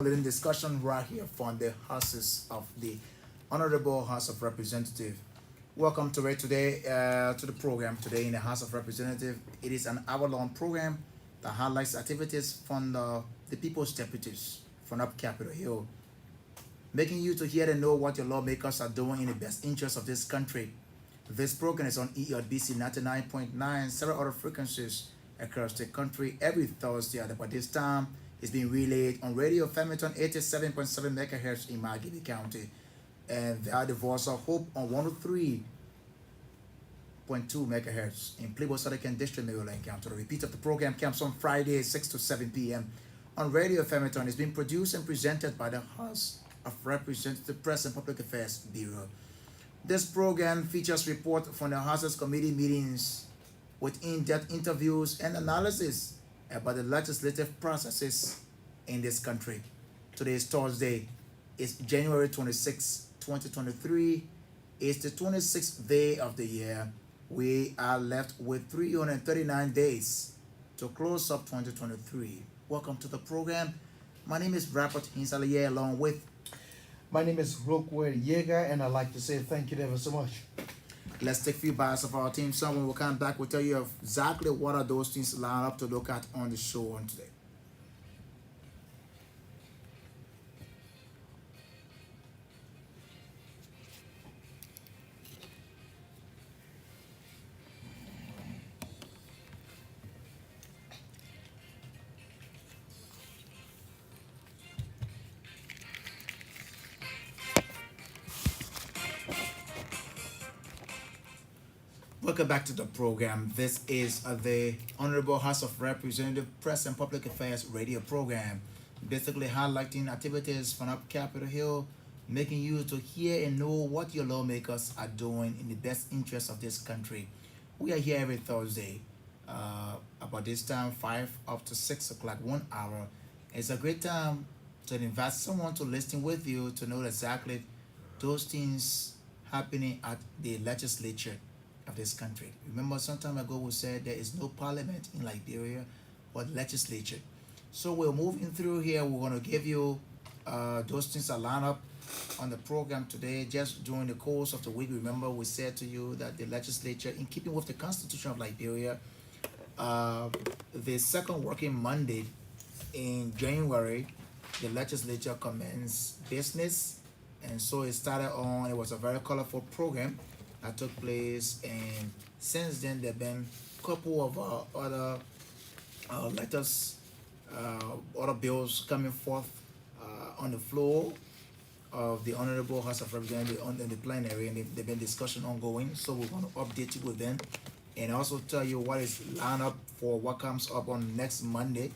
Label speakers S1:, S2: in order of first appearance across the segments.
S1: leading discussion right here from the houses of the Honorable House of Representative. Welcome to it today, to the program today in the House of Representative. It is an hour-long program that highlights activities from the people's deputies from up Capitol Hill, making you to hear and know what your lawmakers are doing in the best interest of this country. This program is on ELBC 99.9, several other frequencies across the country every Thursday at about this time. It's being relayed on Radio Femiton 87.7 megahertz in Margibi County, and via the Voice of Hope on 103.2 megahertz in Plebo Southern District, Maryland County. The repeat of the program comes on Fridays 6 to 7 p.m. on Radio Femiton. It's being produced and presented by the House of Representative Press and Public Affairs Bureau. This program features reports from the House's committee meetings with in-depth interviews and analysis about the legislative processes in this country. Today is Thursday. It's January 26, 2023. It's the 26th day of the year. We are left with 339 days to close up 2023. Welcome to the program. My name is Robert Haynes along with
S2: My name is Wholoquoi Yeahgar, and I'd like to say thank you ever so much.
S1: Let's take a few bites of our team. Someone will come back, we'll tell you exactly what are those things lined up to look at on the show on today. Welcome back to the program. This is the Honorable House of Representative Press and Public Affairs radio program, basically highlighting activities from up Capitol Hill, making you to hear and know what your lawmakers are doing in the best interest of this country. We are here every Thursday, about this time, 5 up to 6 o'clock, 1 hour. It's a great time to invite someone to listen with you to know exactly those things happening at the legislature of this country. Remember, some time ago we said there is no parliament in Liberia or legislature. So we're moving through here. We're going to give you those things that line up on the program today. Just during the course of the week, remember we said to you that the legislature, in keeping with the Constitution of Liberia, the second working Monday in January, the legislature commenced business, and so it was a very colorful program that took place, and since then there have been a couple of other letters, other bills coming forth on the floor of the Honorable House of Representatives in the plenary, and they've been discussion ongoing, so we're going to update you with them and also tell you what is lined up for what comes up on next Monday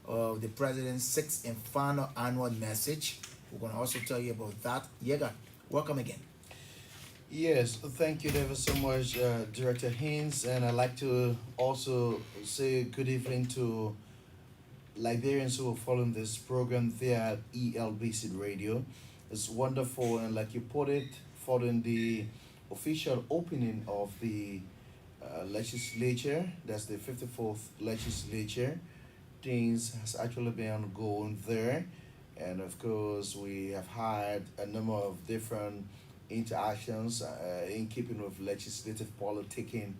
S1: of the President's sixth and final annual message. We're going to also tell you about that. Yeahgar, welcome again.
S2: Yes, thank you ever so much, Director Haynes, and I'd like to also say good evening to Liberians who are following this program there at ELBC Radio. It's wonderful, and like you put it, following the official opening of the legislature, that's the 54th legislature, things has actually been ongoing there, and of course we have had a number of different interactions in keeping with legislative politicking,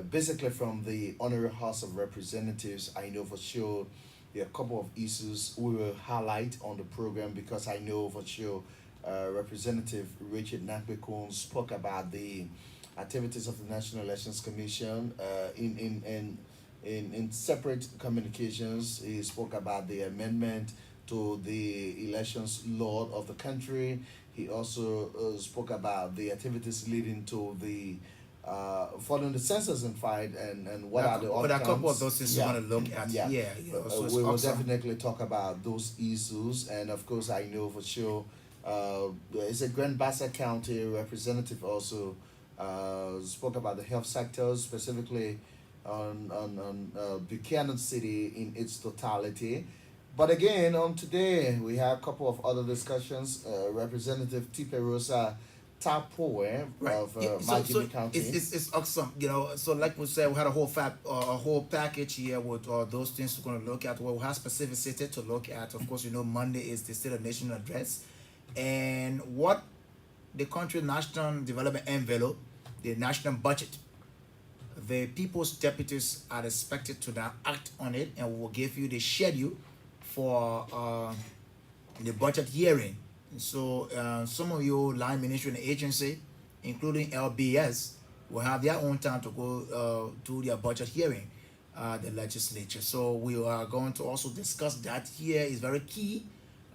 S2: basically from the Honorable House of Representatives. I know for sure there are a couple of issues we will highlight on the program, because I know for sure Representative Richard Nakwekun spoke about the activities of the National Elections Commission in separate communications. He spoke about the amendment to the elections law of the country. He also spoke about the activities leading to the following the census in fact, and what are the outcomes.
S1: But a couple of those things we're going to look at. So
S2: we will definitely talk about those issues, and of course I know for sure it's a Grand Bassa County representative also spoke about the health sector, specifically on Buchanan City in its totality. But again, today we have a couple of other discussions. Representative Tipe Rosa top poet
S1: Right.
S2: of
S1: So
S2: Majimi
S1: it's,
S2: County.
S1: it's awesome. So like we said, we had a whole package here with those things we're going to look at. Well, we have specificity to look at. Of course, Monday is the State of Nation address, and what the country national development envelope, the national budget. The people's deputies are expected to now act on it, and we will give you the schedule for the budget hearing. So some of you line ministry and agency, including LBS, will have their own time to go to their budget hearing, the legislature. So we are going to also discuss that here. Is very key.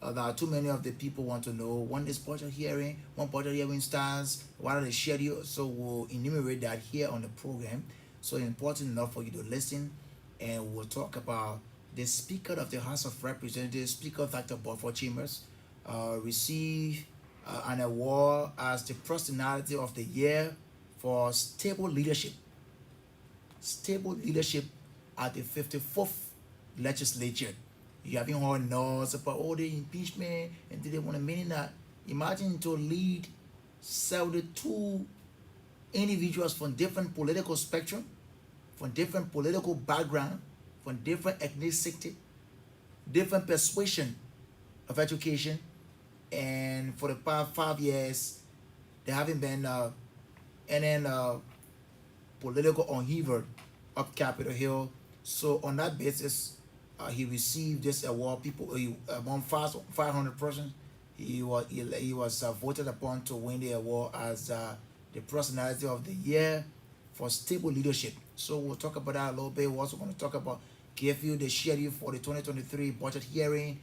S1: There are too many of the people want to know when this budget hearing, when budget hearing starts, what are the schedules. So we'll enumerate that here on the program. So important enough for you to listen, and we'll talk about the Speaker of the House of Representatives, Speaker Dr. Beaufort Chambers, received an award as the Personality of the Year for stable leadership. Stable leadership at the 54th legislature. You haven't heard noise about all the impeachment and did they want to mean that? Imagine to lead 72 individuals from different political spectrum, from different political background, from different ethnicity, different persuasion of education, and for the past 5 years, there haven't been any political upheaval up Capitol Hill. So on that basis, he received this award. People, among 500 persons, he was voted upon to win the award as the Personality of the Year for stable leadership. So we'll talk about that a little bit. We're also going to talk about, give you the schedule for the 2023 budget hearing,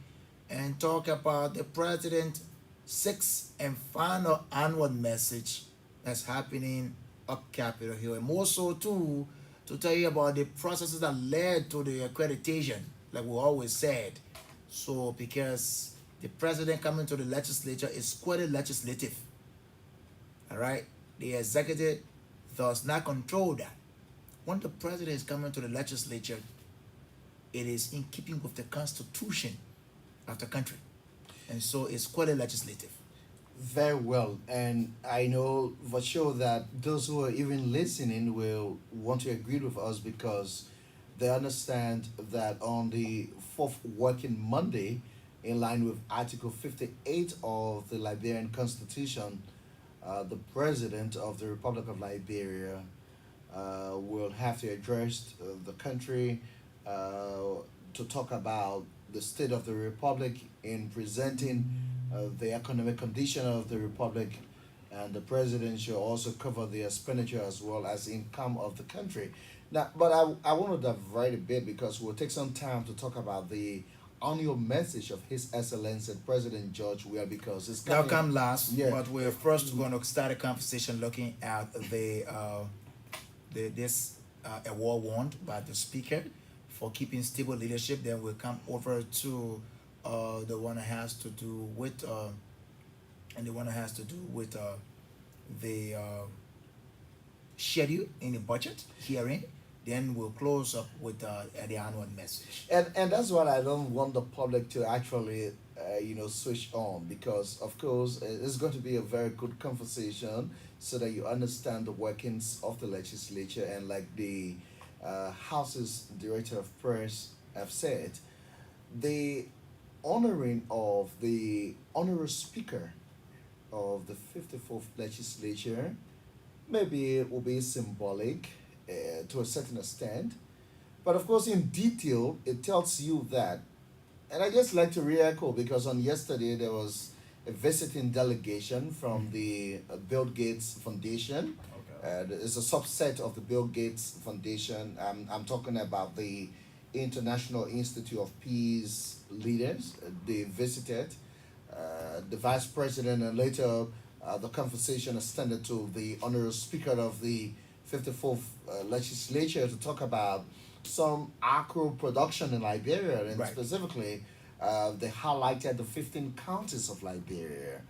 S1: and talk about the president's sixth and final annual message that's happening up Capitol Hill, and more so too to tell you about the processes that led to the accreditation, like we always said. So because the president coming to the legislature is squarely legislative, all right, the executive does not control that. When the president is coming to the legislature, it is in keeping with the constitution of the country, and so it's quite a legislative.
S2: Very well, and I know for sure that those who are even listening will want to agree with us because they understand that on the fourth working Monday, in line with Article 58 of the Liberian Constitution, the President of the Republic of Liberia will have to address the country to talk about the state of the Republic in presenting the economic condition of the Republic, and the President should also cover the expenditure as well as income of the country. Now, but I want to divide a bit because we'll take some time to talk about the annual message of His Excellency President George Weah because it's
S1: That'll
S2: coming.
S1: come last,
S2: Yeah.
S1: but we're first going to start a conversation looking at this award won by the speaker for keeping stable leadership. Then we'll come over to the one that has to do with and the one that has to do with the schedule in the budget hearing. Then we'll close up with the annual message.
S2: And that's what I don't want the public to actually switch on because of course it's going to be a very good conversation so that you understand the workings of the legislature, and like the House's director of press have said, the honoring of the honorary speaker of the 54th legislature maybe it will be symbolic to a certain extent. But of course, in detail, it tells you that. And I just like to re-echo because on yesterday there was a visiting delegation from the Bill Gates Foundation. It's a subset of the Bill Gates Foundation. I'm talking about the International Institute of Peace leaders. They visited the vice president, and later the conversation extended to the honorary speaker of the 54th legislature to talk about some agro production in Liberia, and
S1: Right.
S2: specifically, they highlighted the 15 counties of Liberia,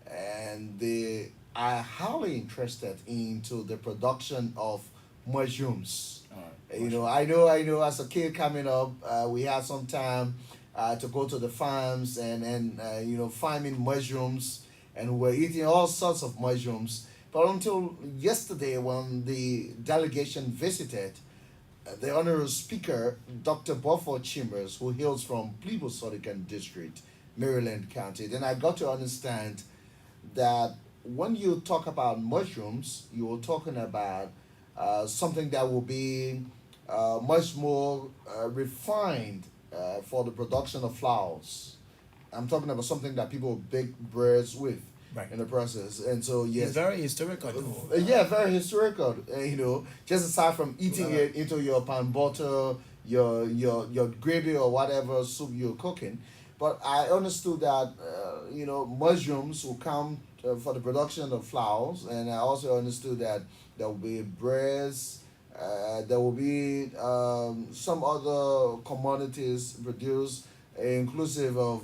S2: and they are highly interested into the production of mushrooms. I know. As a kid coming up, we had some time to go to the farms and farming mushrooms, and we're eating all sorts of mushrooms. But until yesterday, when the delegation visited, the honorable speaker, Dr. Buford Chambers, who hails from Plebo-Sodican District, Maryland County, then I got to understand that when you talk about mushrooms, you're talking about something that will be much more refined for the production of flours. I'm talking about something that people bake breads with
S1: Right.
S2: in the process. And so,
S1: It's
S2: yes,
S1: very historical, though.
S2: yeah, very historical. Just aside from eating it into your pan butter, your gravy or whatever soup you're cooking, but I understood that mushrooms will come for the production of flours, and I also understood that there will be breads. There will be some other commodities produced, inclusive of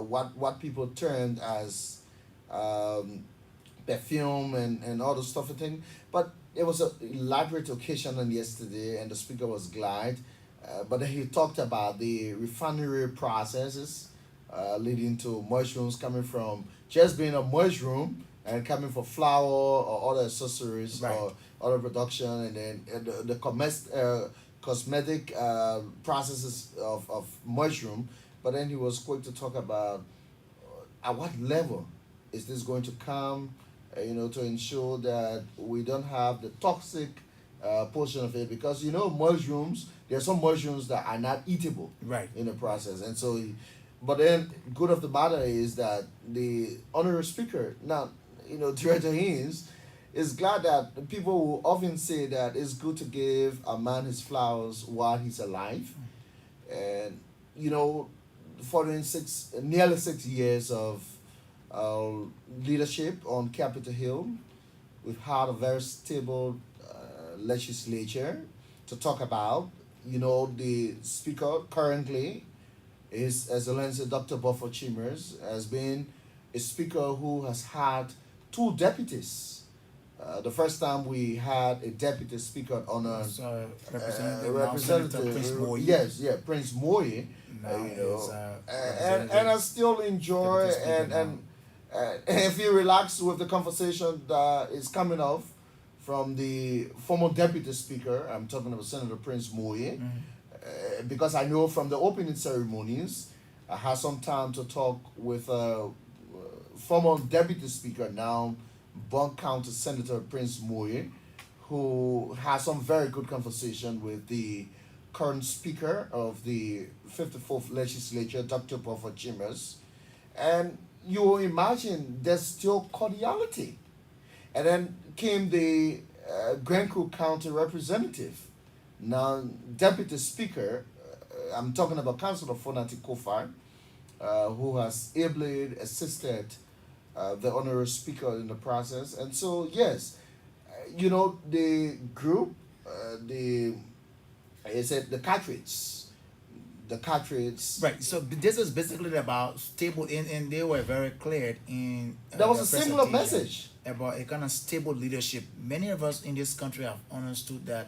S2: what people termed as um, perfume and all the stuff and thing. But it was a elaborate occasion on yesterday, and the speaker was glad. But then he talked about the refinery processes leading to mushrooms coming from just being a mushroom and coming for flour or other accessories
S1: Right.
S2: or other production, and then cosmetic processes of mushroom. But then he was quick to talk about at what level is this going to come, to ensure that we don't have the toxic portion of it, because mushrooms, there are some mushrooms that are not eatable
S1: Right.
S2: in the process, and so but then good of the matter is that the honorary speaker now, Director Haynes, is glad that people will often say that it's good to give a man his flowers while he's alive. And you know following nearly 6 years of uh, leadership on Capitol Hill, we've had a very stable legislature to talk about. The speaker currently is Excellency Dr. Buford Chambers, has been a speaker who has had two deputies. The first time we had a deputy speaker on a
S1: So, Representative, now Senator Prince Moyi.
S2: yes, yeah, Prince Moyi.
S1: Now is
S2: And I still enjoy
S1: Deputy Speaker
S2: and if you relax with the conversation that is coming off from the former deputy speaker, I'm talking about Senator Prince Moyi, because I know from the opening ceremonies, I had some time to talk with former deputy speaker, now Bond County Senator Prince Moyi, who has some very good conversation with the current speaker of the 54th legislature, Dr. Buford Chambers. And you will imagine there's still cordiality. And then came the Grand Cook County representative, now deputy speaker. I'm talking about Councilor Fonati Kofar, who has ably assisted the honorary speaker in the process. And so, yes, the group, I said the cartridge.
S1: Right. So this is basically about stable, and they were very clear in
S2: That was
S1: their
S2: a similar
S1: presentation
S2: message.
S1: about a kind of stable leadership. Many of us in this country have understood that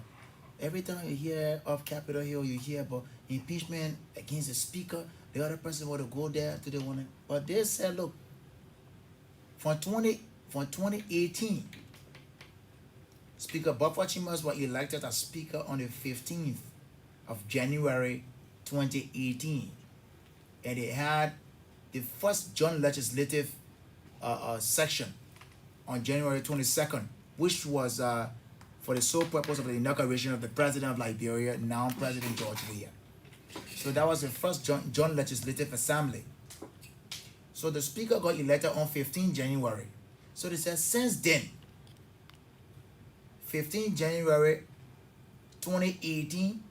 S1: every time you hear of Capitol Hill, you hear about impeachment against the speaker. The other person want to go there to the one, but they said, look, from 2018, Speaker Buford Chambers was elected as Speaker on the 15th of January 2018, and they had the first joint legislative session on January 22nd, which was for the sole purpose of the inauguration of the President of Liberia, now President George Weah. So that was the first joint legislative assembly. So the speaker got elected on 15 January. So they said since then, 15 January 2018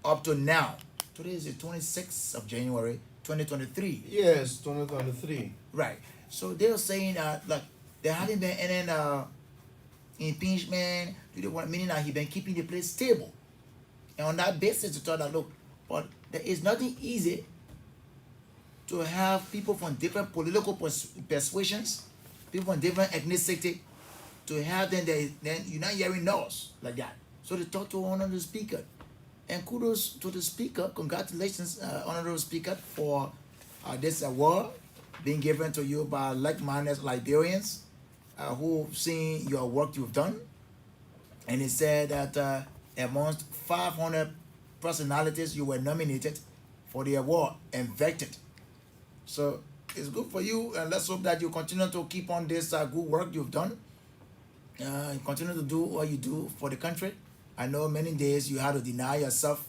S1: up to now, today is the 26th of January 2023.
S2: Yes, 2023.
S1: Right. So they were saying like there hadn't been any impeachment, meaning that he been keeping the place stable. And on that basis, they thought that look, but there is nothing easy to have people from different political persuasions, people from different ethnicity, to have them there, then you're not hearing no's like that. So they talked to honorable speaker. And kudos to the speaker, congratulations, honorable speaker, for this award being given to you by like-minded Liberians who've seen your work you've done. And it said that amongst 500 personalities, you were nominated for the award and vetted. So it's good for you, and let's hope that you continue to keep on this good work you've done. Continue to do what you do for the country. I know many days you had to deny yourself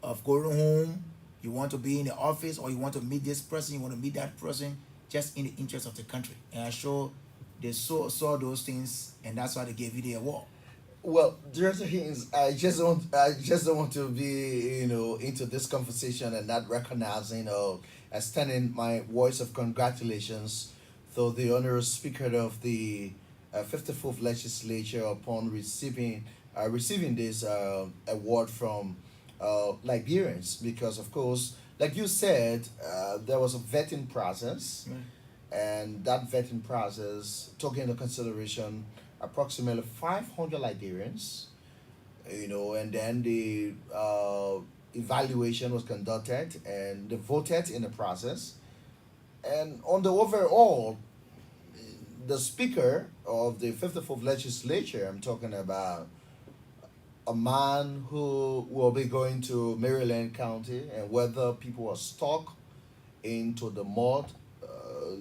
S1: of going home. You want to be in the office, or you want to meet this person, you want to meet that person, just in the interest of the country. And I'm sure they saw those things, and that's why they gave you the award.
S2: Well, Director Haynes, I just don't want to be, into this conversation and not recognizing or extending my voice of congratulations to the honorary speaker of the 54th legislature upon receiving this award from Liberians, because of course, like you said, there was a vetting process,
S1: Right.
S2: and that vetting process took into consideration approximately 500 Liberians, and then the evaluation was conducted and they voted in the process. And on the overall, the speaker of the 54th legislature, I'm talking about a man who will be going to Maryland County, and whether people are stuck into the mud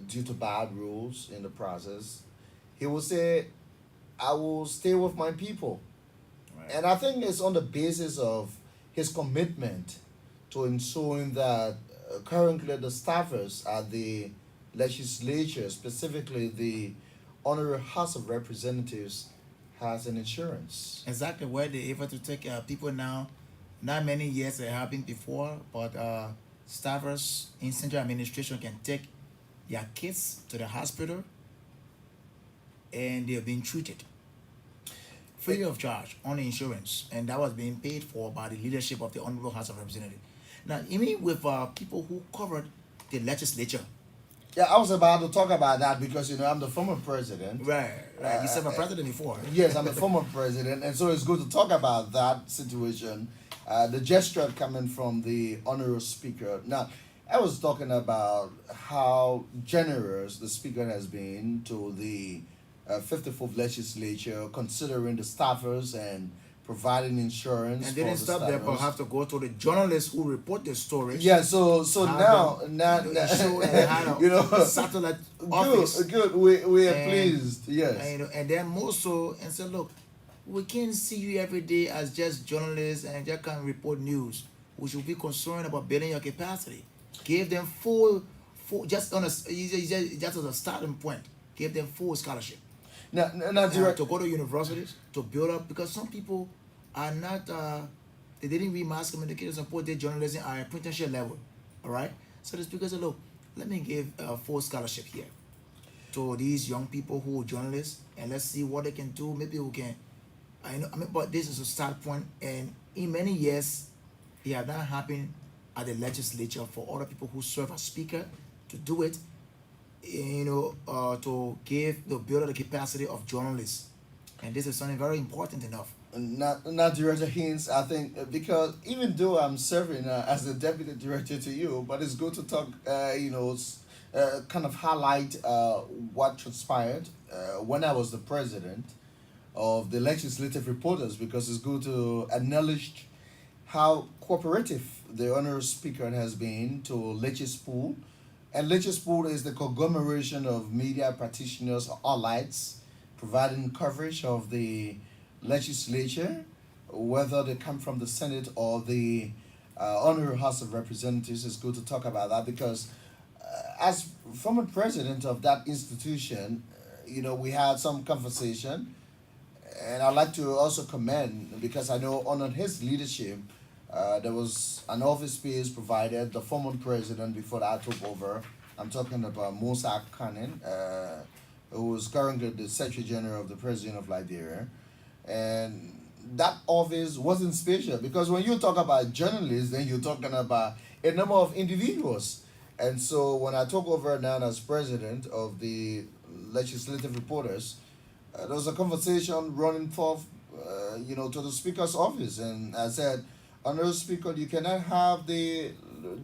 S2: due to bad rules in the process, he will say, I will stay with my people.
S1: Right.
S2: And I think it's on the basis of his commitment to ensuring that currently the staffers at the legislature, specifically the Honorary House of Representatives, has an insurance.
S1: Exactly where they're able to take people now. Not many years it happened before, but staffers in central administration can take their kids to the hospital, and they're being treated free of charge on the insurance, and that was being paid for by the leadership of the Honorable House of Representatives. Now, even with people who covered the legislature,
S2: Yeah, I was about to talk about that because I'm the former president.
S1: right, you served a president before.
S2: Yes, I'm the former president, and so it's good to talk about that situation. The gesture coming from the honorable speaker. Now, I was talking about how generous the speaker has been to the 54th legislature, considering the staffers and providing insurance.
S1: And
S2: for
S1: didn't
S2: the
S1: stop there, but
S2: staffers.
S1: have to go to the journalists who report the stories.
S2: Yeah, so
S1: How
S2: now
S1: the show and had a
S2: you know,
S1: satellite office.
S2: good. We are
S1: And-
S2: pleased. Yes.
S1: And then more so, and said, look, we can't see you every day as just journalists and just can't report news. We should be concerned about building your capacity. Give them full just on just as a starting point. Give them full scholarship
S2: Now,
S1: to go to universities to build up, because some people are not they didn't read mass communication and put their journalism at apprenticeship level. All right, so the speaker said, look, let me give a full scholarship here to these young people who are journalists, and let's see what they can do. Maybe we can, but this is a start point, and in many years it has not happened at the legislature for other people who serve as speaker to do it, to build up the capacity of journalists, and this is something very important enough.
S2: Not Director Haynes, I think, because even though I'm serving as the deputy director to you, but it's good to talk, kind of highlight what transpired when I was the president of the legislative reporters, because it's good to acknowledge how cooperative the honorary speaker has been to Legispool. And Legispool is the conglomeration of media practitioners, allies, providing coverage of the legislature, whether they come from the Senate or the Honorary House of Representatives. It's good to talk about that because as former president of that institution, we had some conversation, and I'd like to also commend, because I know under his leadership, there was an office space provided. The former president before that took over. I'm talking about Musa Kanin, who is currently the Secretary General of the President of Liberia. And that office wasn't special, because when you talk about journalists, then you're talking about a number of individuals. And so when I took over now as president of the legislative reporters, there was a conversation running forth, to the speaker's office. And I said, Honorable Speaker, you cannot have the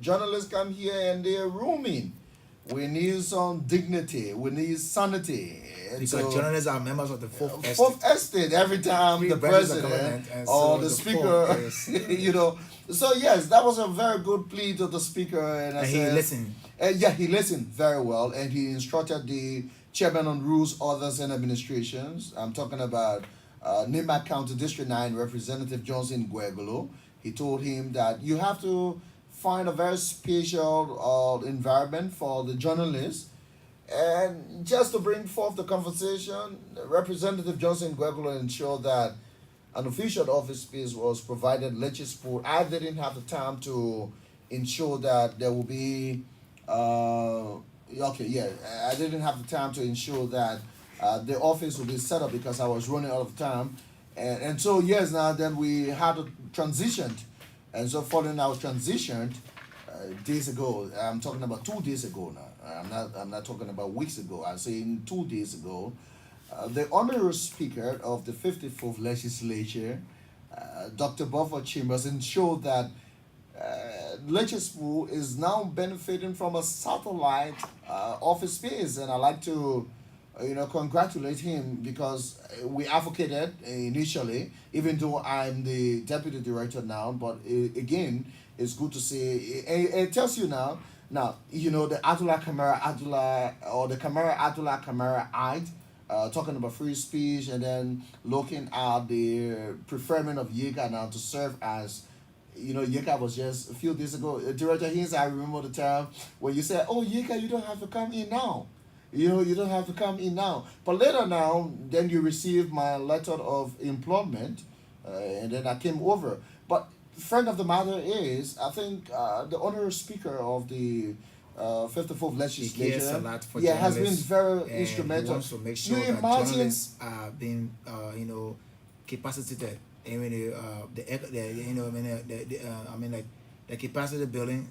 S2: journalists come here and they're rooming. We need some dignity. We need sanity. And
S1: Because
S2: so,
S1: journalists are members of the fourth estate.
S2: fourth estate every time
S1: Three
S2: the
S1: branches of
S2: president
S1: government, and
S2: or
S1: so
S2: the
S1: the
S2: speaker,
S1: fourth is,
S2: you know. So yes, that was a very good plea to the speaker, and I
S1: and
S2: said,
S1: he listened.
S2: yeah, he listened very well, and he instructed the chairman on rules, others, and administrations. I'm talking about Nima County District 9 Representative Johnson Guegolo. He told him that you have to find a very special environment for the journalists. And just to bring forth the conversation, Representative Johnson Guegolo ensured that an official office space was provided legislature. I didn't have the time to ensure that there will be okay, yeah, I didn't have the time to ensure that the office will be set up because I was running out of time. And so yes, now then we had transitioned, and so following our transition days ago, I'm talking about 2 days ago now. I'm not talking about weeks ago. I'm saying 2 days ago. The honorary speaker of the 54th legislature, Dr. Buffer Chambers, ensured that legislature is now benefiting from a satellite office space, and I like to congratulate him because we advocated initially, even though I'm the deputy director now. But again, it's good to see. It tells you now. Now the Atula Kamara Atula, or the Kamara Atula Kamara Act, talking about free speech, and then looking at the preferment of Yeahgar now to serve as. Yeahgar was just a few days ago. Director Haynes, I remember the time when you said, "Oh, Yeahgar, you don't have to come in now. You don't have to come in now." But later now, then you received my letter of employment, and then I came over. But friend of the matter is, I think the honorary speaker of the 54th
S1: He cares a
S2: legislature,
S1: lot for
S2: yeah, has been
S1: journalists,
S2: very
S1: and he
S2: instrumental.
S1: wants to make sure
S2: You
S1: that
S2: imagine,
S1: journalists are being, capacitated. I mean, like the capacity building,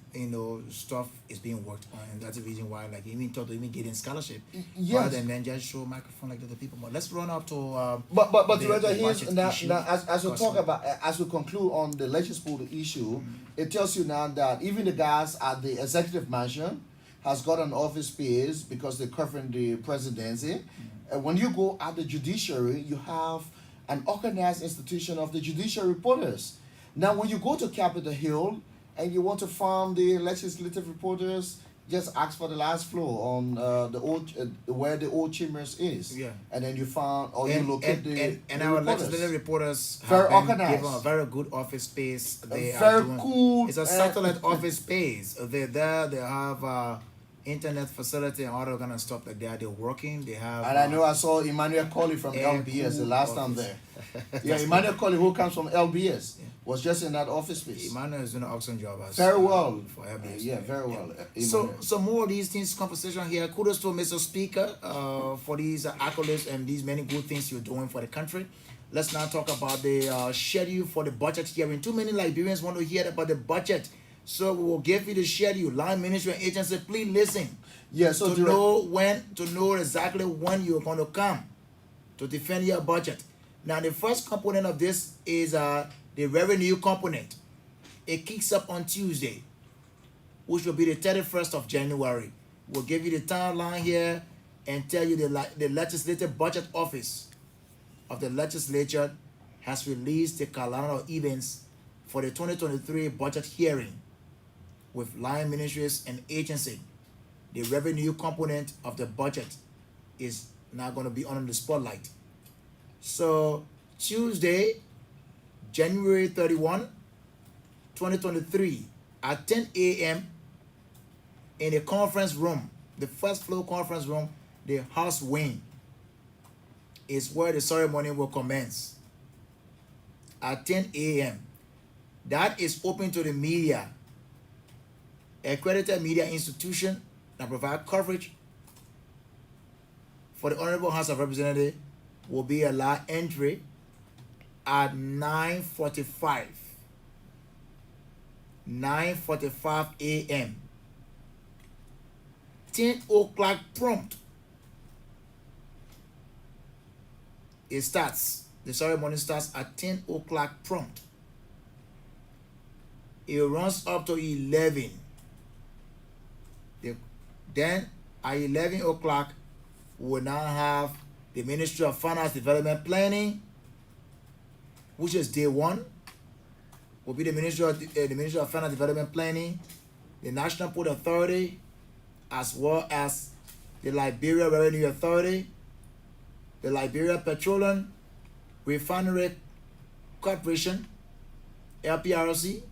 S1: stuff is being worked on, and that's the reason why, like, even thought to even getting scholarship, rather
S2: yes.
S1: than then just show microphone like the other people. But let's run up to
S2: But
S1: the
S2: Director, here's
S1: budget
S2: now,
S1: issue.
S2: as we
S1: Because,
S2: talk about, as we conclude on the legislative issue, it tells you now that even the guys at the executive mansion has got an office space because they're covering the presidency. And when you go at the judiciary, you have an organized institution of the judicial reporters. Now, when you go to Capitol Hill and you want to find the legislative reporters, just ask for the last floor on the old where the old chambers is,
S1: yeah.
S2: and then you find, or you locate
S1: And
S2: the
S1: our
S2: reporters.
S1: legislative reporters
S2: Very
S1: have been
S2: organized.
S1: given a very good office space. They are
S2: Very
S1: doing.
S2: cool.
S1: It's a satellite office space. They're there. They have internet facility and all that kind of stuff like that. They're working. They have.
S2: And I know I saw Emmanuel Colley from
S1: air
S2: LBS the
S1: cool
S2: last time
S1: office.
S2: there. Yeah, Emmanuel Colley, who comes from LBS, was just in that office space.
S1: Emmanuel is doing an awesome job as
S2: Very well.
S1: for LBS.
S2: Yeah, very well.
S1: So more of these things, conversation here. Kudos to Mr. Speaker for these accolades and these many good things you're doing for the country. Let's now talk about the schedule for the budget hearing. Too many Liberians want to hear about the budget. So we will give you the schedule. Line Ministry and Agency, please listen.
S2: Yeah, so
S1: To know exactly when you're going to come to defend your budget. Now, the first component of this is the revenue component. It kicks up on Tuesday, which will be the 31st of January. We'll give you the timeline here and tell you the Legislative Budget Office of the legislature has released the calendar of events for the 2023 budget hearing with line ministries and agency. The revenue component of the budget is now going to be under the spotlight. So Tuesday, January 31, 2023 at 10 a.m. in the conference room, the first floor conference room, the House wing, is where the ceremony will commence at 10 a.m. That is open to the media, accredited media institution that provide coverage for the Honorable House of Representatives will be allowed entry at 9:45 a.m. 10 o'clock prompt. It starts. The ceremony starts at 10 o'clock prompt. It runs up to 11. The Then at 11 o'clock, we will now have the Ministry of Finance Development Planning, which is day one. Will be the Ministry of Finance Development Planning, the National Port Authority, as well as the Liberia Revenue Authority, the Liberia Petroleum Refinery Corporation, LPRC,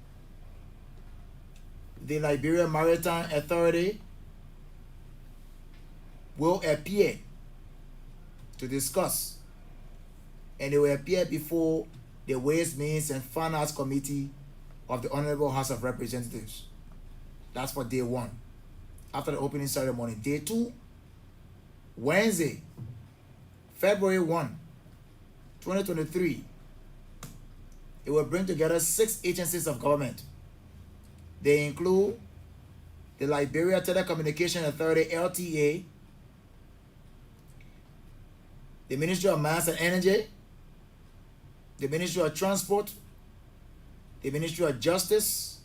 S1: the Liberia Maritime Authority will appear to discuss, and they will appear before the Ways, Means and Finance Committee of the Honorable House of Representatives. That's for day one, after the opening ceremony. Day two, Wednesday, February 1, 2023, it will bring together 6 agencies of government. They include the Liberia Telecommunication Authority, LTA, the Ministry of Mines and Energy, the Ministry of Transport, the Ministry of Justice,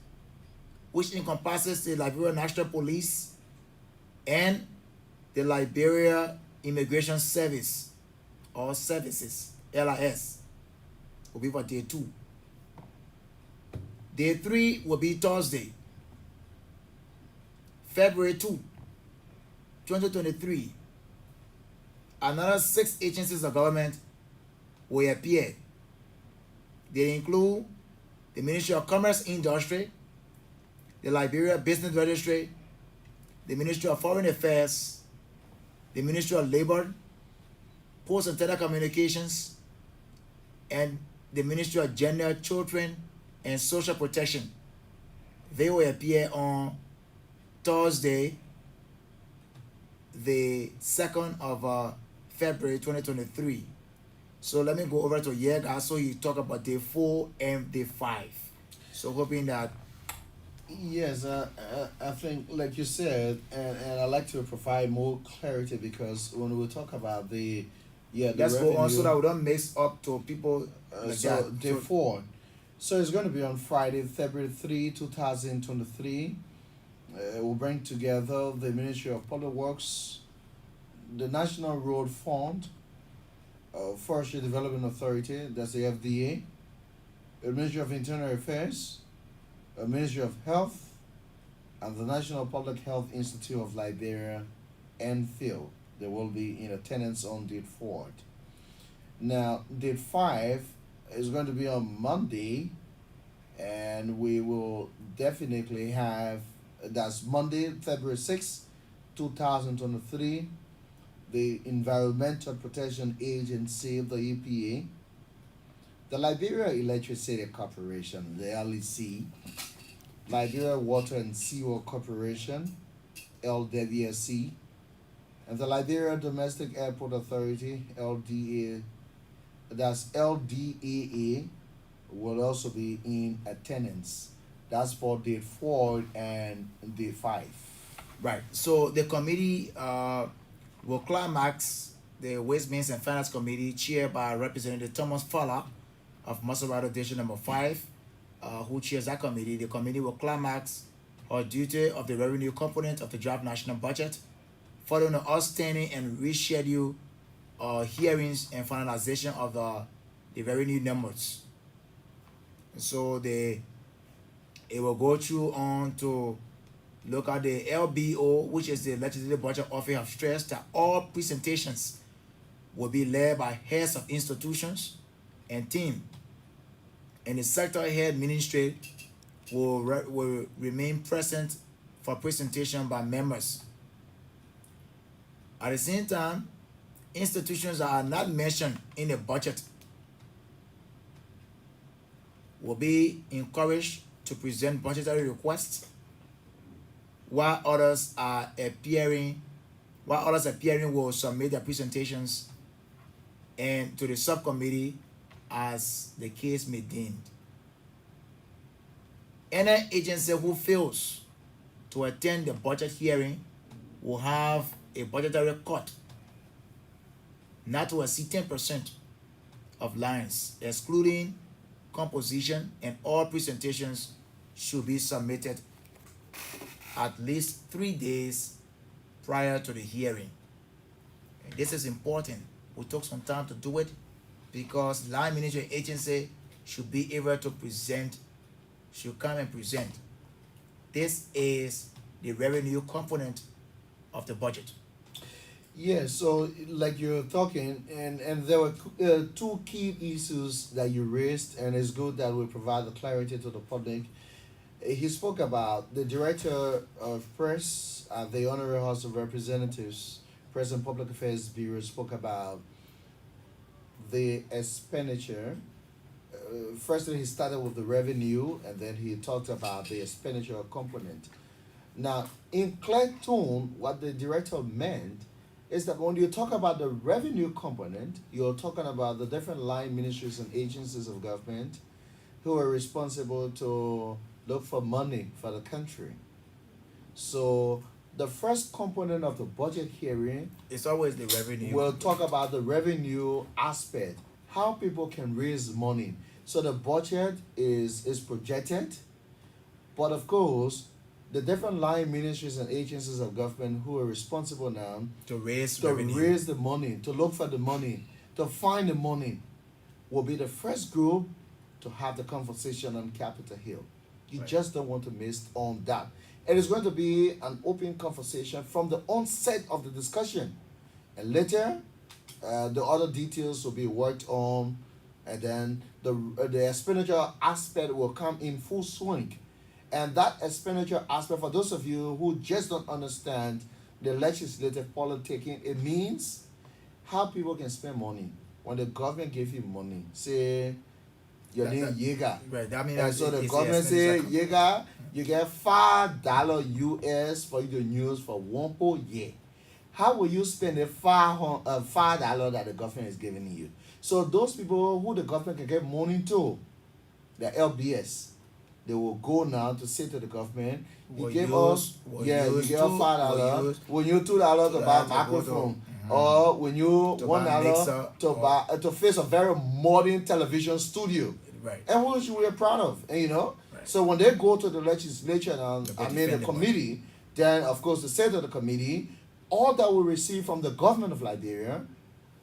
S1: which encompasses the Liberia National Police, and the Liberia Immigration Service or Services, LIS, will be for day 2. Day 3 will be Thursday, February 2, 2023. Another 6 agencies of government will appear. They include the Ministry of Commerce and Industry, the Liberia Business Registry, the Ministry of Foreign Affairs, the Ministry of Labor, Post and Telecommunications, and the Ministry of Gender, Children, and Social Protection. They will appear on Thursday, the 2nd of February 2023. So let me go over to Yeahgar so he talk about day 4 and day 5. So hoping that.
S2: Yes, I think, like you said, and I like to provide more clarity, because when we talk about the
S1: Let's
S2: revenue,
S1: go on so that we don't mix up to people like
S2: so
S1: that.
S2: day 4. So it's going to be on Friday, February 3, 2023. We'll bring together the Ministry of Public Works, the National Road Fund, Forestry Development Authority, that's the FDA, the Ministry of Internal Affairs, the Ministry of Health, and the National Public Health Institute of Liberia and Phil. They will be in attendance on date 4. Now, date 5 is going to be on Monday, and we will definitely have, that's Monday, February 6, 2023, the Environmental Protection Agency, the EPA, the Liberia Electricity Corporation, the LEC, Liberia Water and Sewer Corporation, LWSC, and the Liberia Domestic Airport Authority, LDA, that's LDAA, will also be in attendance. That's for date 4 and date 5.
S1: Right. So the committee will climax the Ways, Means and Finance Committee, chaired by Representative Thomas Fowler of Maserati District Number 5, who chairs that committee. The committee will climax her duty of the revenue component of the draft national budget, following the outstanding and rescheduled hearings and finalization of the revenue numbers. So it will go through on to look at the LBO, which is the Legislative Budget Office. Have stressed that all presentations will be led by heads of institutions and team, and the sector head ministry will remain present for presentation by members. At the same time, institutions that are not mentioned in the budget will be encouraged to present budgetary requests, while others appearing will submit their presentations and to the subcommittee as the case may deem. Any agency who fails to attend the budget hearing will have a budgetary cut not to exceed 10% of lines, excluding composition, and all presentations should be submitted at least 3 days prior to the hearing. And this is important. We took some time to do it because line ministry agency should be able to present, should come and present. This is the revenue component of the budget.
S2: Yeah, so like you're talking, and there were two key issues that you raised, and it's good that we provide the clarity to the public. He spoke about the director of press at the Honorary House of Representatives, Press and Public Affairs Bureau, spoke about the expenditure. Firstly, he started with the revenue, and then he talked about the expenditure component. Now, in clear tone, what the director meant is that when you talk about the revenue component, you're talking about the different line ministries and agencies of government who are responsible to look for money for the country. So the first component of the budget hearing
S1: It's always the revenue.
S2: will talk about the revenue aspect, how people can raise money. So the budget is projected, but of course, the different line ministries and agencies of government who are responsible now
S1: to raise
S2: to
S1: revenue.
S2: raise the money, to look for the money, to find the money, will be the first group to have the conversation on Capitol Hill. You
S1: Right.
S2: just don't want to miss on that. It is going to be an open conversation from the onset of the discussion. And later, the other details will be worked on, and then the expenditure aspect will come in full swing. And that expenditure aspect, for those of you who just don't understand the legislative politicking, it means how people can spend money. When the government give you money, say your name Yeahgar.
S1: Right. I mean,
S2: And so the
S1: it's
S2: government say,
S1: expenditure.
S2: Yeahgar, you get $5 US for you to use for one whole year. How will you spend the $5 that the government is giving you? So those people who the government can get money to, the LBS, they will go now to say to the government, you
S1: Will
S2: give
S1: use-
S2: us,
S1: will
S2: yeah, you
S1: use
S2: give us
S1: two-
S2: $5,
S1: will use
S2: when you $2 to buy a
S1: $2 to go to-
S2: microphone, or when you
S1: To
S2: $1
S1: buy mixer,
S2: to
S1: or-
S2: buy to face a very modern television studio,
S1: Right.
S2: and which we are proud of, and you know.
S1: Right.
S2: So when they go to the legislature and
S1: They'll be
S2: the
S1: defending
S2: committee, then of course they say to the committee, all that we receive from the government of Liberia,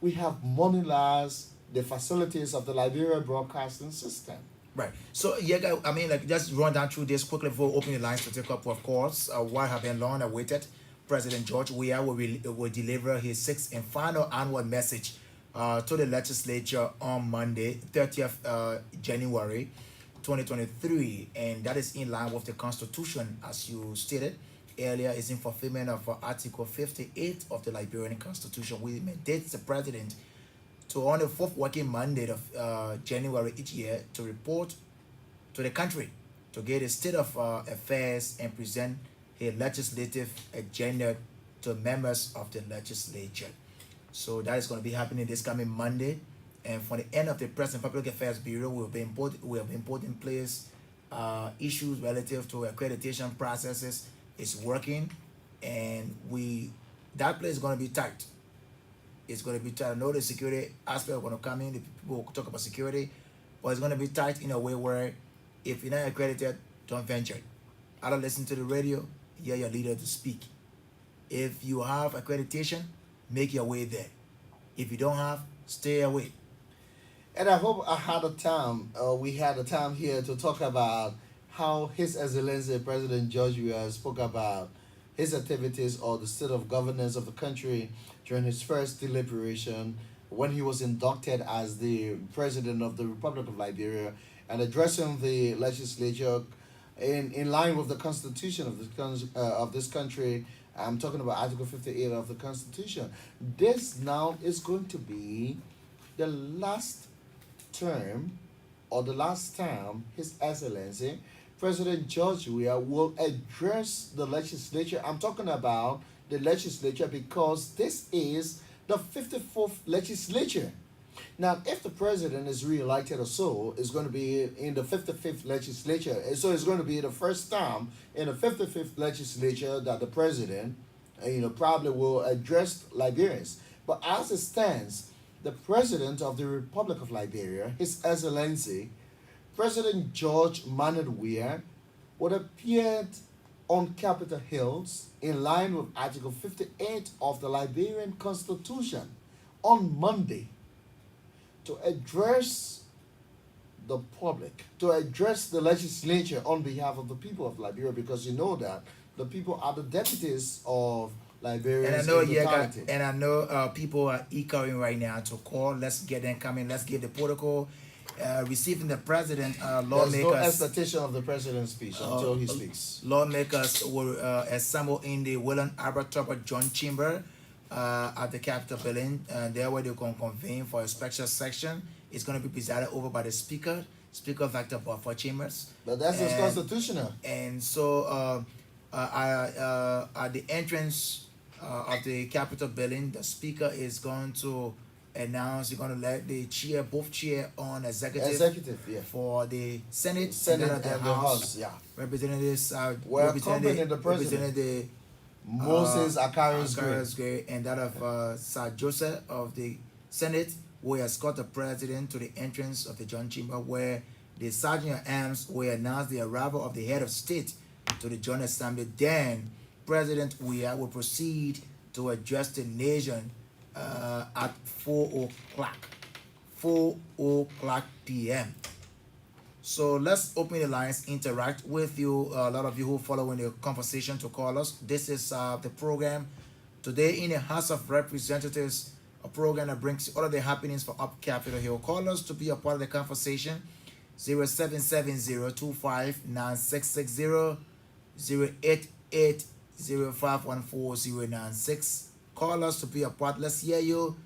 S2: we have monetized the facilities of the Liberia broadcasting system.
S1: Right. So yeah, I mean, like just run down through this quickly before we open the lines to take up. Of course, what have been long awaited. President George Weah will deliver his sixth and final annual message to the legislature on Monday, 30th January 2023, and that is in line with the Constitution, as you stated earlier. Is in fulfillment of Article 58 of the Liberian Constitution, which mandates the president to, on the fourth working Monday of January each year, to report to the country to get a state of affairs and present a legislative agenda to members of the legislature. So that is going to be happening this coming Monday. And for the end of the Press and Public Affairs Bureau, we have been put in place issues relative to accreditation processes. It's working, and that place is going to be tight. It's going to be tight. I know the security aspect is going to come in. The people will talk about security, but it's going to be tight in a way where if you're not accredited, don't venture. I don't listen to the radio, hear your leader to speak. If you have accreditation, make your way there. If you don't have, stay away.
S2: And I hope we had a time here to talk about how His Excellency President George Weah spoke about his activities or the state of governance of the country during his first deliberation when he was inducted as the President of the Republic of Liberia and addressing the legislature in line with the Constitution of this country. I'm talking about Article 58 of the Constitution. This now is going to be the last term or the last time His Excellency President George Weah will address the legislature. I'm talking about the legislature because this is the 54th legislature. Now, if the president is re-elected or so, it's going to be in the 55th legislature. And so it's going to be the first time in the 55th legislature that the president, probably will address Liberians. But as it stands, the president of the Republic of Liberia, His Excellency, President George Manuel Weah, would appear on Capitol Hills in line with Article 58 of the Liberian Constitution on Monday to address the public, to address the legislature on behalf of the people of Liberia, because you know that the people are the deputies of
S1: And I
S2: Liberians
S1: know
S2: in
S1: Yeahgar,
S2: totality.
S1: and I know people are echoing right now to call. Let's get them coming. Let's give the protocol. Receiving the president,
S2: There's no
S1: lawmakers,
S2: expectation of the president's speech
S1: uh,
S2: until he speaks.
S1: lawmakers will assemble in the William Albert Tupper John Chamber at the Capitol building. There where they can convene for a special section. It's going to be presided over by the speaker, Speaker Victor Buffer Chambers.
S2: But that's just
S1: And
S2: constitutional.
S1: and so at the entrance of the Capitol building, the speaker is going to announce, he's going to let the chair, both chair on
S2: Executive, yeah.
S1: for the Senate,
S2: Senate
S1: and then
S2: and the House, yeah.
S1: Representatives
S2: We're accompanying the president.
S1: Representative
S2: Moses Akari's
S1: Akari's Gray, and that of Sir Joseph of the Senate, will escort the president to the entrance of the John Chamber, where the Sergeant at Arms will announce the arrival of the head of state to the John Assembly. Then President Weah will proceed to address the nation at 4 o'clock. 4 o'clock p.m. So let's open the lines, interact with you. A lot of you who following the conversation to call us. This is the program today in the House of Representatives, a program that brings all of the happenings for up Capitol Hill. Call us to be a part of the conversation. 0770-259660, 088-0514-096. Call us to be a part. Let's hear you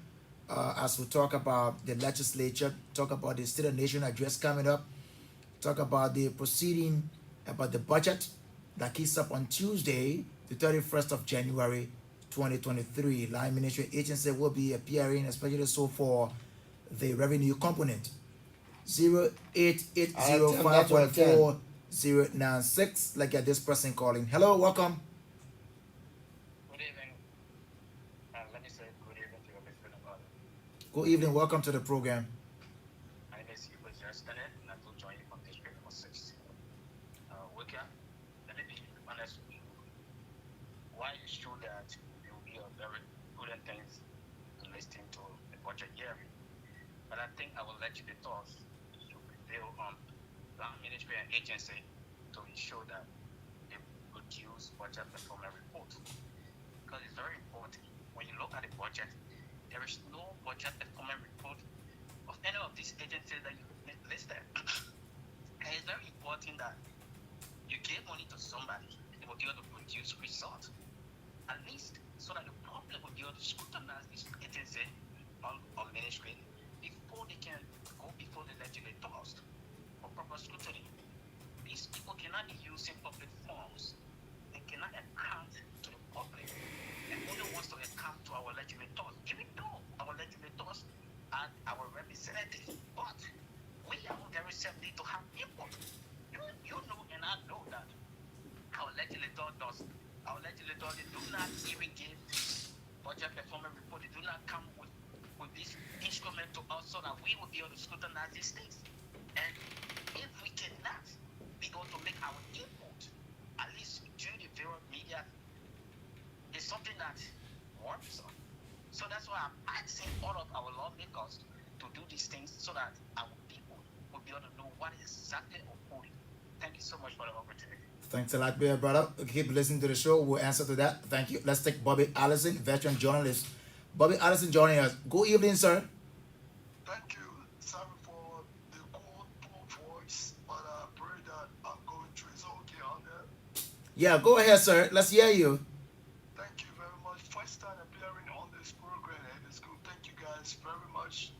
S1: as we talk about the legislature, talk about the State of the Nation address coming up, talk about the proceeding about the budget that kicks up on Tuesday, the 31st of January, 2023. Line Ministry Agency will be appearing, especially so for the revenue component. 0880514-096. Like at this person calling. Hello, welcome.
S3: Good evening. Let me say good evening to your listening audience.
S1: Good evening, welcome to the program.
S3: Haynes, you was yesterday, and I will join you from District number 6. Wicca, let me be honest with you. Why is true that you will be a very prudent things to listen to the budget hearing. But I think I will let you the thoughts to prevail on land ministry and agency to ensure that they produce budget performance report. Because it's very important. When you look at the budget, there is no budget performance report of any of these agencies that you listed. And it's very important that you give money to somebody, they will be able to produce results. At least so that the public will be able to scrutinize this agency on ministry before they can go before the legislators for proper scrutiny. These people cannot be using public funds. They cannot account to the public. And only wants to account to our legislators, even though our legislators are our representatives. But we are very simply to have input. You know and I know that our legislator does. Our legislators, they do not even give budget performance report. They do not come with this instrument to us so that we will be able to scrutinize these things. And if we cannot be able to make our input, at least through the various media, it's something that worries us. So that's why I'm asking all of our lawmakers to do these things so that our people will be able to know what is exactly occurring. Thank you so much for the opportunity.
S1: Thanks a lot, brother. Keep listening to the show. We'll answer to that. Thank you. Let's take Bobby Allison, veteran journalist. Bobby Allison joining us. Good evening, sir.
S4: Thank you. Sorry for the cold, poor voice, but I pray that I'm going through. It's okay on there.
S1: Yeah, go ahead, sir. Let's hear you.
S4: Thank you very much. First time appearing on this program, and it's good. Thank you guys very much.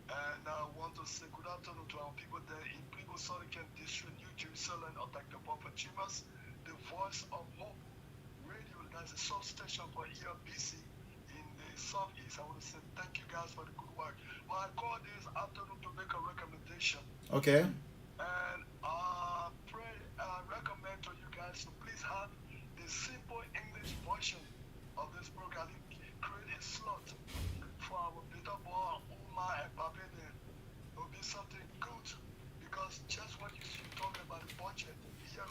S4: And I want to say good afternoon to our people there in Pligo, Southern District, New Jerusalem, or Dr. Papa Chimas, the voice of hope radio. That's a substation for ERBC in the southeast. I want to say thank you guys for the good work. Well, I called this afternoon to make a recommendation.
S1: Okay.
S4: And I recommend to you guys to please have the simple English version of this program. Create a slot for our little boy, Uma and Babede. It will be something good because just what you see talking about the budget here,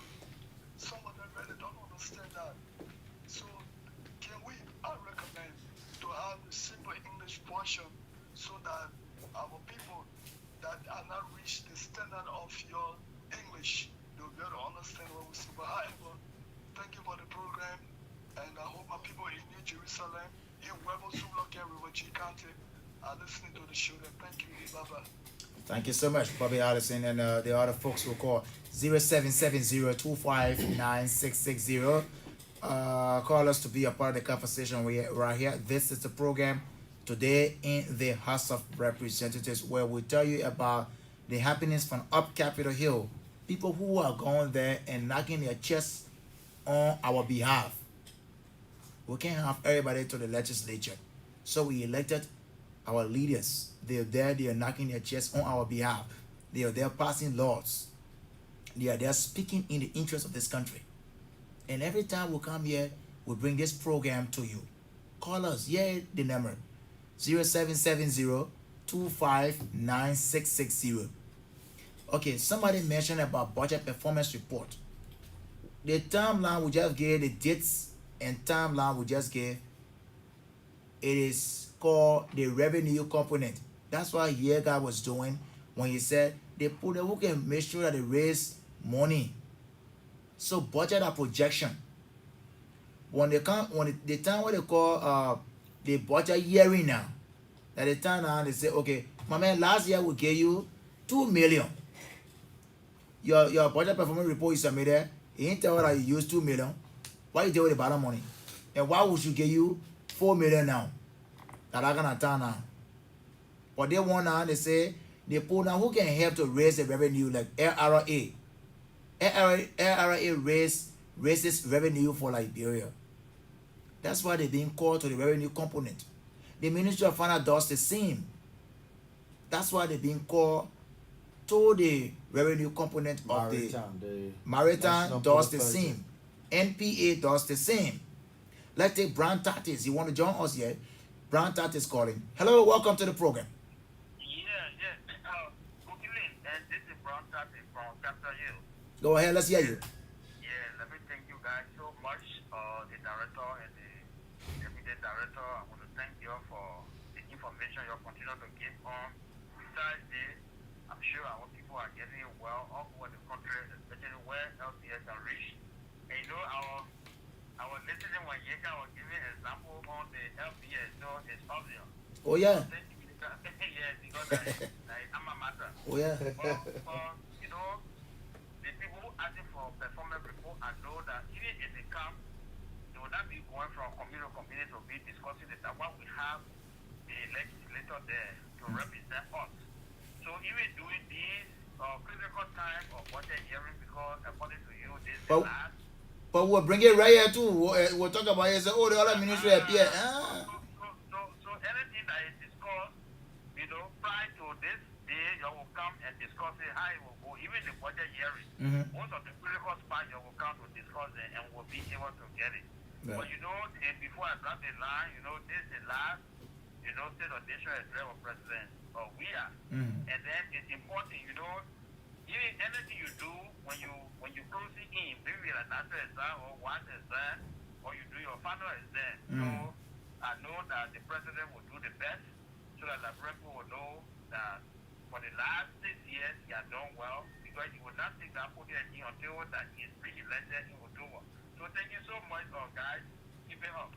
S4: some of them really don't know understand that. So can we, I recommend to have a simple English portion so that our people that are not reach the standard of your English, they'll be able to understand what we say. But however, thank you for the program, and I hope my people in New Jerusalem, in Wholoquoi Yeahgar County, are listening to the show. And thank you, Baba.
S1: Thank you so much, Bobby Allison, and the other folks will call 0770-259-660. Call us to be a part of the conversation right here. This is the program today in the House of Representatives, where we tell you about the happenings from up Capitol Hill. People who are going there and knocking their chests on our behalf. We can't have everybody to the legislature. So we elected our leaders. They're there, they are knocking their chests on our behalf. They are there passing laws. They are there speaking in the interest of this country. And every time we come here, we bring this program to you. Call us. Yeah, the number 0770-259-660. Okay, somebody mentioned about budget performance report. The timeline we just gave, the dates and timeline we just gave, it is called the revenue component. That's what Yeahgar was doing when he said they put them who can make sure that they raise money. So budget and projection. When they come, the time what they call the budget hearing now, at the time now they say, okay, my man, last year we gave you 2 million. Your budget performance report you submitted, you didn't tell us that you used 2 million. Why you deal with the bottom money? And why would you give you 4 million now? That I gonna turn now. But they want now, they say, they put now who can help to raise the revenue like LRA. LRA raises revenue for Liberia. That's why they're being called to the revenue component. The Ministry of Finance does the same. That's why they're being called to the revenue component of the Maritime does the same. NPA does the same. Let's take Brown Tatis. You want to join us here? Brown Tatis calling. Hello, welcome to the program.
S3: Yeah. Good evening, and this is Brown Tapping from Capitol Hill.
S1: Go ahead, let's hear you.
S3: Yeah, let me thank you guys so much, the director and the deputy director. I want to thank you for the information you continue to give on. Besides this, I'm sure our people are getting well all over the country, especially where LPS are reached. And you know, our listening when Yeahgar was giving an example on the LPS, so it's obvious.
S1: Oh yeah.
S3: Yeah, because I'm a matter.
S1: Oh yeah.
S3: But, you know, the people who asking for performance report, I know that even if they come, they will not be going from community to community to be discussing it. That what we have the legislator there to represent us. So even doing this critical time of budget hearing, because according to you, this is the last.
S1: But we'll bring it right here too. We'll talk about it. Say, oh, the other ministry appear.
S3: So anything that is discussed, you know, prior to this day, you will come and discuss it, how it will go. Even the budget hearing, most of the critical spots you will come to discuss it and will be able to get it. Yeah. But you know, before I drop the line, you know, this is the last, you know, state of nation address of president, or we are. And then it's important, you know, even anything you do when you close it in, maybe a national exam or one exam, or you do your final exam. So I know that the president will do the best so that the people will know that for the last 6 years he has done well, because he will not take that podium until that he is re-elected, he will do well. So thank you so much, guys. Keep it up.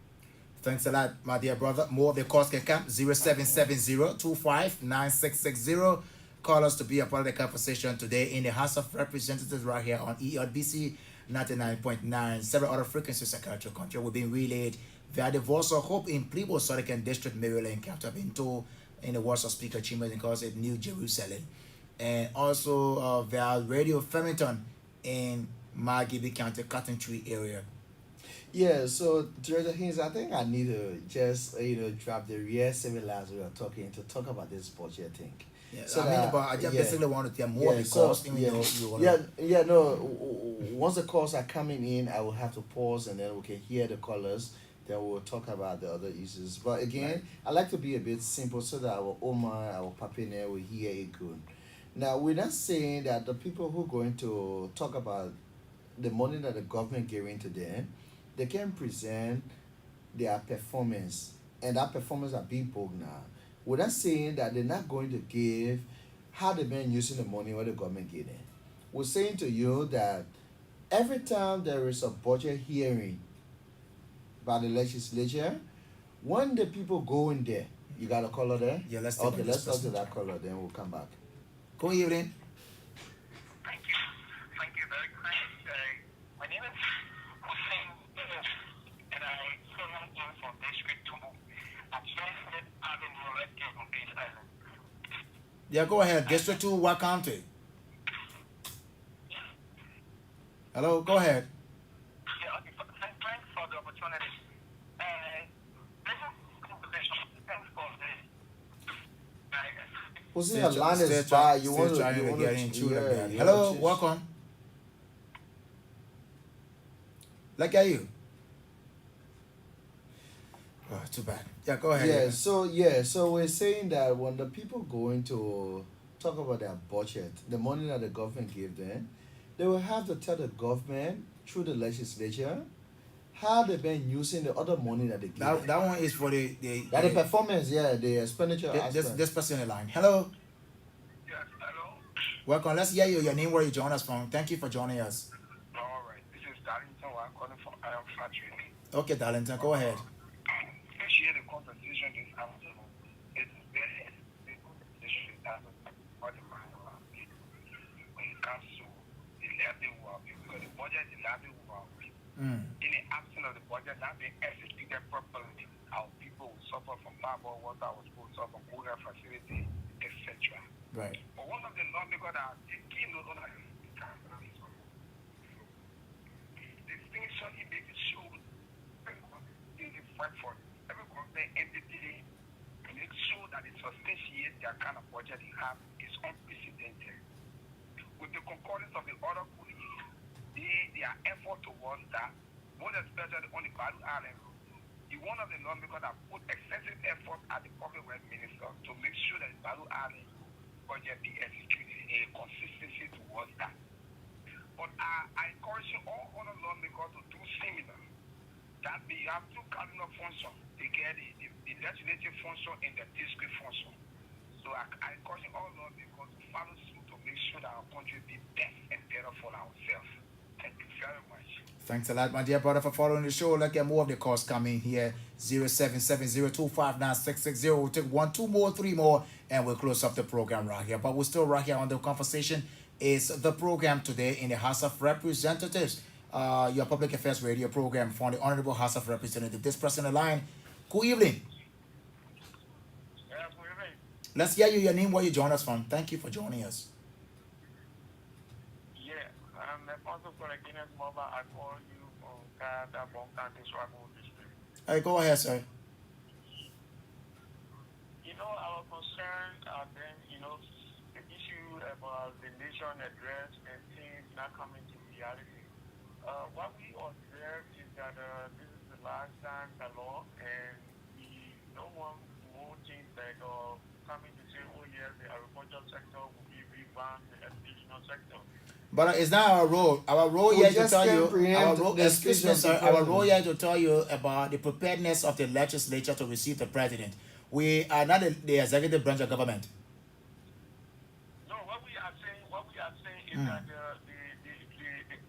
S1: Thanks a lot, my dear brother. More of the calls can come. 0770-259660. Call us to be a part of the conversation today in the House of Representatives right here on ELBC 99.9. Several other frequencies across the country will be relayed via the Voice of Hope in Plebo, Southern District, Maryland, Capital Bento, in the Voice of Speaker Chambers and calls it New Jerusalem. And also via Radio Flemington in Margibi County, Cotton Tree area.
S2: Yeah, so Director Haynes, I think I need to just drop the real civil as we are talking to talk about this budget thing.
S1: Yeah,
S2: so
S1: I just basically want to tell more because
S2: once the calls are coming in, I will have to pause and then we can hear the callers. Then we'll talk about the other issues. But again, I like to be a bit simple so that our Oma, our Papine will hear it good. Now, we're not saying that the people who are going to talk about the money that the government giving to them, they can present their performance, and that performance are being booked now. We're not saying that they're not going to give how they've been using the money what the government gave them. We're saying to you that every time there is a budget hearing by the legislature, when the people go in there, you got a caller there?
S1: Yeah, let's take
S2: Okay,
S1: on
S2: let's
S1: this
S2: talk to
S1: person.
S2: that caller, then we'll come back.
S1: Good evening.
S3: Thank you. Thank you very kind. My name is Hussein, and I came in from District 2 at Sunset Avenue, Red Gate on Beach Island.
S1: Yeah, go ahead. District 2, what county? Hello, go ahead.
S3: Yeah, okay. Thanks for the opportunity. This is conversation. Thanks for
S2: Hussein, your line is bad. You want
S1: trying
S2: to
S1: to get in tune again.
S2: yeah,
S1: Hello,
S2: just-
S1: welcome. Look at you. Oh, too bad. Yeah, go ahead.
S2: So we're saying that when the people going to talk about their budget, the money that the government give them, they will have to tell the government through the legislature how they've been using the other money that they give
S1: That,
S2: them.
S1: that one is for the
S2: That the performance, yeah, the expenditure aspect.
S1: this person in the line. Hello,
S3: Yes, hello.
S1: welcome. Let's hear you. Your name, where you join us from. Thank you for joining us.
S3: All right. This is Darlington. I'm calling from Iron Factory.
S1: Okay, Darlington, go ahead.
S3: Let's share the conversation this afternoon. It's very conversation that what the man when it comes to the levy work, because the budget is levy work.
S1: Mm.
S3: In the absence of the budget not being executed properly, our people will suffer from bad water, will suffer from poor facility, etc.
S1: Right.
S3: But one of the lawmakers that the key note on the distinction he makes it show in the fight for every government entity to make sure that it substantiates their kind of budget they have is unprecedented. With the concurrence of the other colleagues, their effort towards that, most especially on the Badu Island, is one of the lawmakers that put extensive effort at the public works minister to make sure that the Badu Island budget be executed in consistency towards that. But I encourage all other lawmakers to do similar. That we have two cardinal functions. They get the legislative function and the district function. So I encourage all lawmakers to follow suit to make sure that our country be best and better for ourselves. Thank you very much.
S1: Thanks a lot, my dear brother, for following the show. Let's get more of the calls coming here. 0770259660. We'll take 1, 2 more, 3 more, and we'll close up the program right here. But we're still right here on the conversation. Is the program today in the House of Representatives, your public affairs radio program for the Honorable House of Representatives. This person in the line. Good evening.
S3: Yeah, good evening.
S1: Let's hear you. Your name, where you join us from. Thank you for joining us.
S3: Yeah, I'm responsible for the Guinness Mobile. I call you from Canada, County, Swabo District.
S1: Hey, go ahead, sir.
S3: You know, our concern then, the issue about the nation address and things not coming to reality. What we observe is that this is the last time the law, and we don't want more things like coming to say, oh yes, the agricultural sector will be revamped, the educational sector.
S1: But it's not our role. Our role
S2: We
S1: here to
S2: just
S1: tell
S2: can't
S1: you.
S2: preempt
S1: Our role,
S2: the
S1: excuse me,
S2: speech of
S1: sir.
S2: the
S1: Our role
S2: president.
S1: here to tell you about the preparedness of the legislature to receive the president. We are not the executive branch of government.
S3: No, what we are saying is that the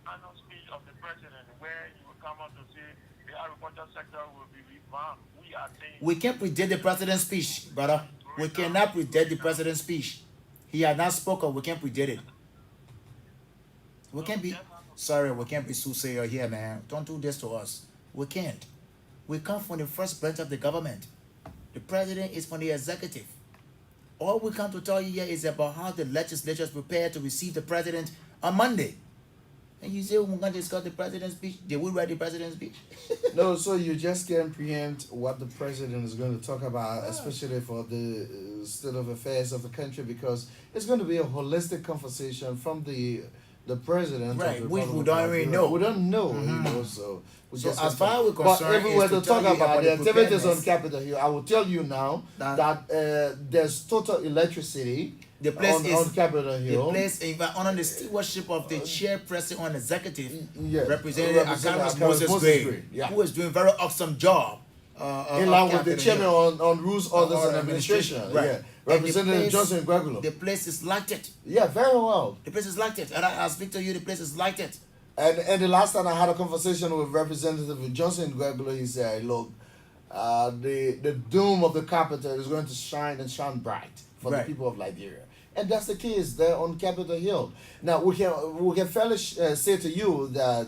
S3: annual speech of the president, where he will come out to say the agricultural sector will be revamped. We are saying
S1: We can't predict the president's speech, brother. We cannot predict the president's speech. He has not spoken. We can't predict it. We can't be sorry. We can't be soothsayer here, man. Don't do this to us. We can't. We come from the first branch of the government. The president is from the executive. All we come to tell you here is about how the legislature is prepared to receive the president on Monday. And you say we're going to discuss the president's speech. Did we write the president's speech?
S2: No, so you just can't preempt what the president is going to talk about, especially for the state of affairs of the country, because it's going to be a holistic conversation from the the president of
S1: Right,
S2: the
S1: which we
S2: Republic
S1: don't
S2: of
S1: really
S2: Liberia.
S1: know.
S2: We don't know,
S1: Mhm.
S2: so we
S1: So
S2: just
S1: as far as we're
S2: but
S1: concerned,
S2: if we were
S1: is
S2: to
S1: to
S2: talk
S1: tell you
S2: about the
S1: the
S2: activities on
S1: preparedness.
S2: Capitol Hill, I will tell you now
S1: That
S2: that there's total electricity
S1: the place
S2: on
S1: is
S2: Capitol
S1: the
S2: Hill.
S1: place even under the stewardship of the chairperson on executive,
S2: Yes,
S1: Representative
S2: Representative
S1: Akaris
S2: Akaris
S1: Moses
S2: Moses
S1: Gray,
S2: Gray, yeah.
S1: who is doing very awesome job.
S2: Along with the
S1: Capitol
S2: chairman
S1: Hill.
S2: on rules, orders, and
S1: Or
S2: administration.
S1: right?
S2: Yeah,
S1: And
S2: Representative Johnson Gregolo.
S1: the place is lighted.
S2: Yeah, very well.
S1: The place is lighted. And I speak to you, the place is lighted.
S2: And the last time I had a conversation with Representative Johnson Gregolo, he said, "Look, the doom of the capital is going to shine and shine bright for the
S1: Right.
S2: people of Liberia." And that's the case there on Capitol Hill. Now we can fairly say to you that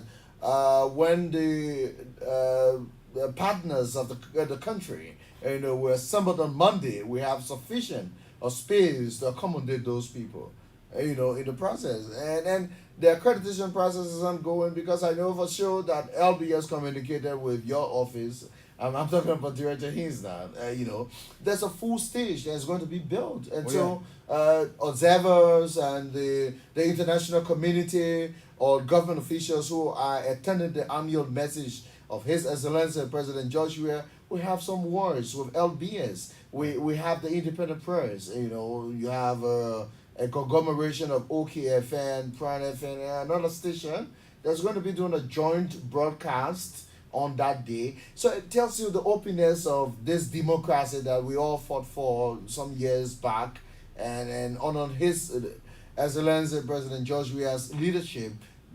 S2: when the partners of the country, were assembled on Monday, we have sufficient of space to accommodate those people, in the process. And the accreditation process is ongoing because I know for sure that LBS communicated with your office. I'm talking about Director Haynes now. There's a full stage that's going to be built, and so observers and the international community or government officials who are attending the annual message of His Excellency President Joshua, we have some words with LBS. We have the independent press. You have a conglomeration of OKFN, Prime FM, and another station that's going to be doing a joint broadcast on that day. So it tells you the openness of this democracy that we all fought for some years back, and on His Excellency President Joshua's leadership,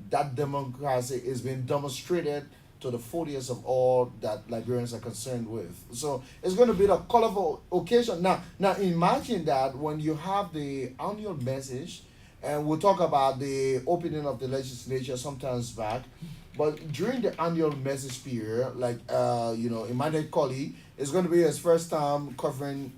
S2: that democracy is being demonstrated to the 40th of all that Liberians are concerned with. So it's going to be a colorful occasion. Now imagine that when you have the annual message, and we'll talk about the opening of the legislature sometimes back, but during the annual message period, Emmanuel Colley is going to be his first time covering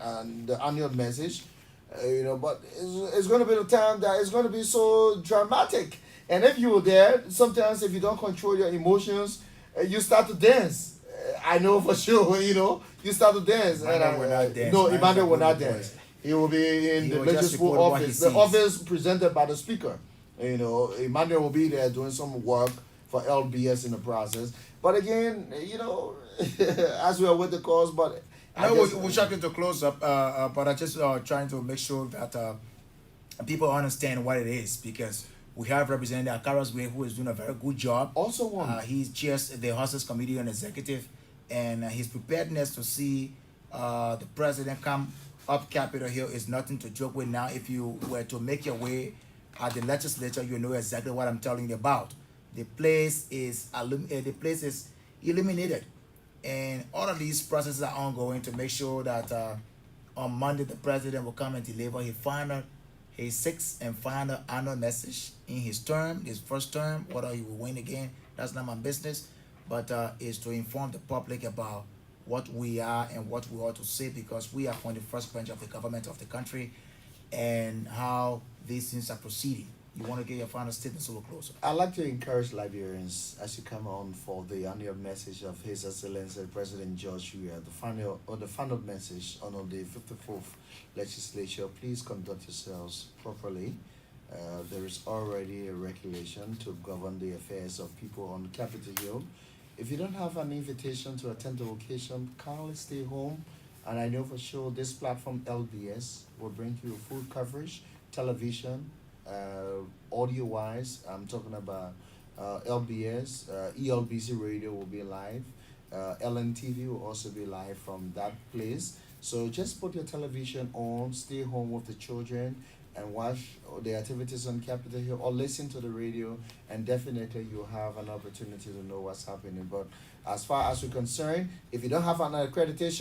S2: the annual message, but it's going to be the time that it's going to be so dramatic. And if you were there, sometimes if you don't control your emotions, you start to dance. I know for sure, you start to dance.
S1: Emmanuel will not dance.
S2: No,
S1: Emmanuel
S2: Emmanuel will
S1: will
S2: not
S1: not
S2: dance. He will be in
S1: He
S2: the
S1: will just
S2: legislative
S1: report what he
S2: office. The
S1: sees.
S2: office presented by the speaker. Emmanuel will be there doing some work for LBS in the process. But again, as we are with the cause, but
S1: I know we're trying to close up, but I just trying to make sure that people understand what it is, because we have Representative Akaras Way, who is doing a very good job.
S2: also one.
S1: He's just the Hostess Committee on Executive, and his preparedness to see the president come up Capitol Hill is nothing to joke with. Now, if you were to make your way at the legislature, you know exactly what I'm telling you about. The place is illuminated, and all of these processes are ongoing to make sure that on Monday the president will come and deliver his sixth and final annual message in his term, his first term. Whether he will win again, that's not my business, but is to inform the public about what we are and what we ought to say, because we are on the first branch of the government of the country, and how these things are proceeding. You want to get your final statement, so we'll close.
S2: I'd like to encourage Liberians as you come on for the annual message of His Excellency President Joshua, the final message on the 54th legislature. Please conduct yourselves properly. There is already a regulation to govern the affairs of people on Capitol Hill. If you don't have an invitation to attend the occasion, kindly stay home. And I know for sure this platform LBS will bring you full coverage, television, audio wise. I'm talking about LBS, ELBC radio will be live. LNTV will also be live from that place. So just put your television on, stay home with the children, and watch the activities on Capitol Hill, or listen to the radio, and definitely you'll have an opportunity to know what's happening. But as far as we're concerned, if you don't have an accreditation,